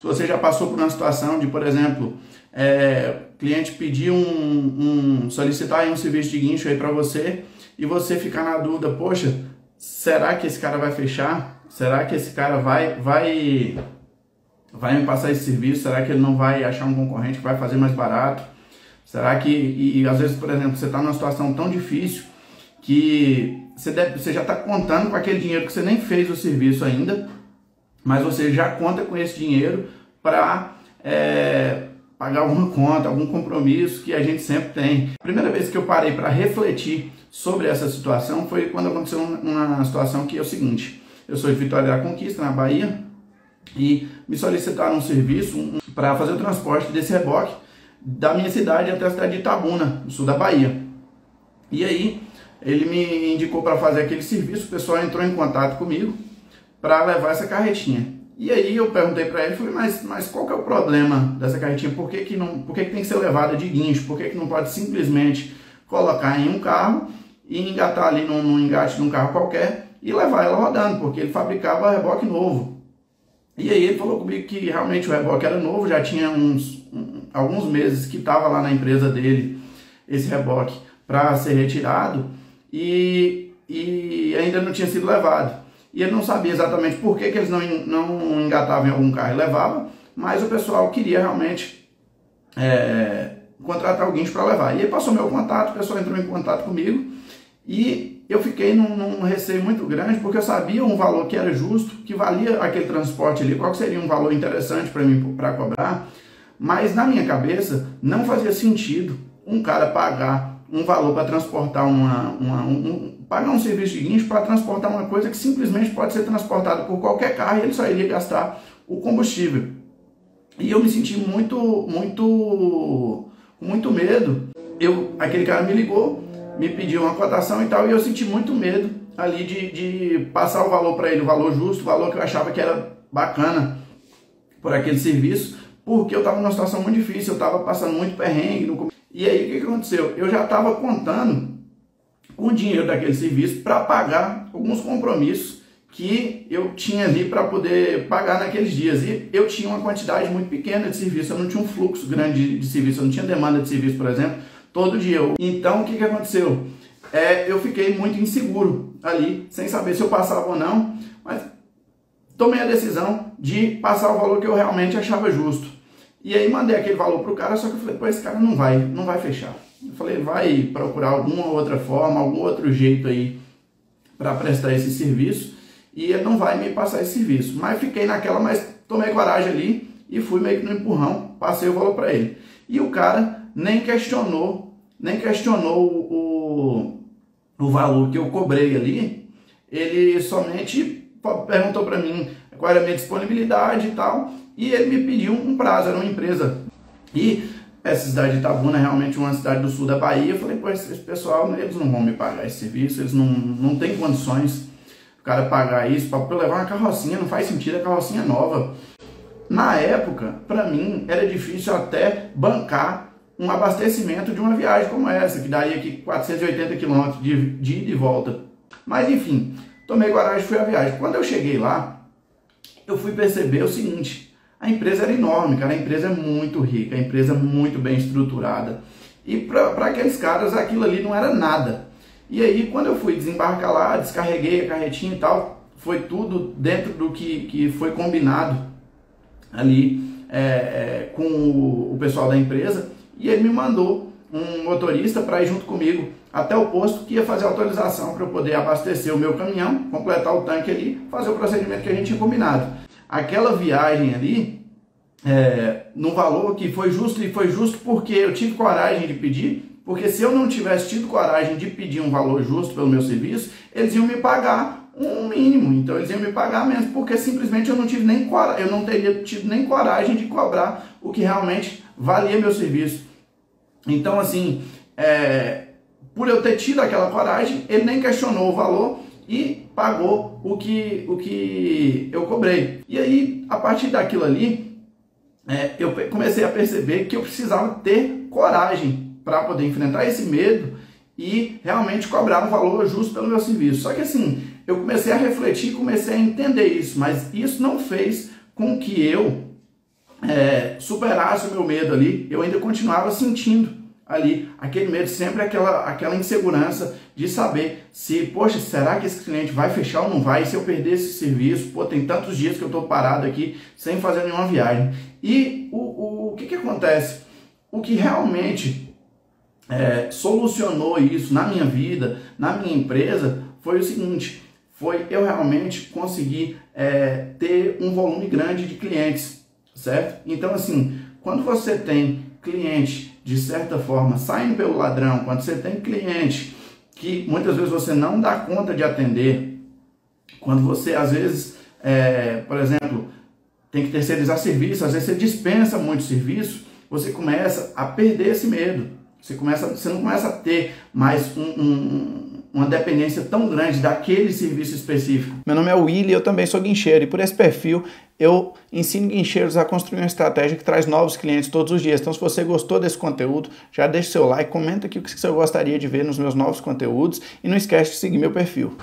Se você já passou por uma situação de, por exemplo, cliente pedir solicitar aí um serviço de guincho aí para você e você ficar na dúvida, poxa, será que esse cara vai fechar? Será que esse cara vai me passar esse serviço? Será que ele não vai achar um concorrente que vai fazer mais barato? Será que, e às vezes, por exemplo, você está numa situação tão difícil que você já está contando com aquele dinheiro que você nem fez o serviço ainda, mas você já conta com esse dinheiro para pagar alguma conta, algum compromisso que a gente sempre tem. A primeira vez que eu parei para refletir sobre essa situação foi quando aconteceu uma situação que é o seguinte: eu sou de Vitória da Conquista, na Bahia, e me solicitaram um serviço para fazer o transporte desse reboque da minha cidade até a cidade de Itabuna, no sul da Bahia. E aí ele me indicou para fazer aquele serviço, o pessoal entrou em contato comigo para levar essa carretinha. E aí eu perguntei para ele, falei, mas qual que é o problema dessa carretinha? Por que tem que ser levada de guincho? Por que não pode simplesmente colocar em um carro e engatar ali num engate de um carro qualquer e levar ela rodando? Porque ele fabricava reboque novo. E aí ele falou comigo que realmente o reboque era novo, já tinha alguns meses que estava lá na empresa dele esse reboque para ser retirado e ainda não tinha sido levado. E ele não sabia exatamente por que eles não engatavam em algum carro e levavam, mas o pessoal queria realmente contratar alguém para levar. E ele passou meu contato, o pessoal entrou em contato comigo e eu fiquei num receio muito grande, porque eu sabia um valor que era justo, que valia aquele transporte ali, qual seria um valor interessante para mim para cobrar, mas na minha cabeça não fazia sentido um cara pagar um valor para transportar pagar um serviço de guincho para transportar uma coisa que simplesmente pode ser transportada por qualquer carro e ele só iria gastar o combustível. E eu me senti com muito medo. Aquele cara me ligou, me pediu uma cotação e tal, e eu senti muito medo ali de passar o valor para ele, o valor justo, o valor que eu achava que era bacana por aquele serviço, porque eu estava numa situação muito difícil, eu estava passando muito perrengue. E aí o que aconteceu? Eu já estava contando com o dinheiro daquele serviço para pagar alguns compromissos que eu tinha ali para poder pagar naqueles dias. E eu tinha uma quantidade muito pequena de serviço, eu não tinha um fluxo grande de serviço, eu não tinha demanda de serviço, por exemplo, todo dia. Então o que aconteceu? Eu fiquei muito inseguro ali, sem saber se eu passava ou não, mas tomei a decisão de passar o valor que eu realmente achava justo. E aí mandei aquele valor para o cara, só que eu falei, pô, esse cara não vai fechar. Eu falei, vai procurar alguma outra forma, algum outro jeito aí para prestar esse serviço e ele não vai me passar esse serviço. Mas fiquei naquela, mas tomei coragem ali e fui meio que no empurrão, passei o valor para ele. E o cara nem questionou o valor que eu cobrei ali, ele somente perguntou para mim qual era a minha disponibilidade e tal, e ele me pediu um prazo, era uma empresa. E essa cidade de Itabuna é realmente uma cidade do sul da Bahia. Eu falei, pô, esse pessoal, eles não vão me pagar esse serviço, eles não têm condições o cara pagar isso para levar uma carrocinha, não faz sentido, a carrocinha nova. Na época, para mim, era difícil até bancar um abastecimento de uma viagem como essa, que daria aqui 480 km de ida e volta. Mas enfim, tomei coragem e fui à viagem. Quando eu cheguei lá, eu fui perceber o seguinte: a empresa era enorme, cara, a empresa é muito rica, a empresa é muito bem estruturada. E para aqueles caras aquilo ali não era nada. E aí quando eu fui desembarcar lá, descarreguei a carretinha e tal, foi tudo dentro do que foi combinado ali com o pessoal da empresa. E ele me mandou um motorista para ir junto comigo até o posto que ia fazer a autorização para eu poder abastecer o meu caminhão, completar o tanque ali, fazer o procedimento que a gente tinha combinado. Aquela viagem ali, no valor que foi justo, e foi justo porque eu tive coragem de pedir, porque se eu não tivesse tido coragem de pedir um valor justo pelo meu serviço, eles iam me pagar um mínimo, então eles iam me pagar menos, porque simplesmente eu não teria tido nem coragem de cobrar o que realmente valia meu serviço. Então assim, por eu ter tido aquela coragem, ele nem questionou o valor e pagou o que eu cobrei. E aí, a partir daquilo ali, eu comecei a perceber que eu precisava ter coragem para poder enfrentar esse medo e realmente cobrar um valor justo pelo meu serviço. Só que assim, eu comecei a refletir, comecei a entender isso, mas isso não fez com que eu superasse o meu medo ali, eu ainda continuava sentindo ali aquele medo, sempre aquela insegurança de saber se, poxa, será que esse cliente vai fechar ou não vai? E se eu perder esse serviço, pô, tem tantos dias que eu estou parado aqui sem fazer nenhuma viagem. E o que acontece? O que realmente solucionou isso na minha vida, na minha empresa, foi o seguinte: foi eu realmente conseguir ter um volume grande de clientes, certo? Então, assim, quando você tem cliente, de certa forma, saindo pelo ladrão, quando você tem cliente que muitas vezes você não dá conta de atender, quando você, às vezes, por exemplo, tem que terceirizar serviço, às vezes você dispensa muito serviço, você começa a perder esse medo. Você não começa a ter mais uma dependência tão grande daquele serviço específico. Meu nome é Willy, eu também sou guincheiro, e por esse perfil eu ensino guincheiros a construir uma estratégia que traz novos clientes todos os dias. Então, se você gostou desse conteúdo, já deixa seu like, comenta aqui o que você gostaria de ver nos meus novos conteúdos e não esquece de seguir meu perfil.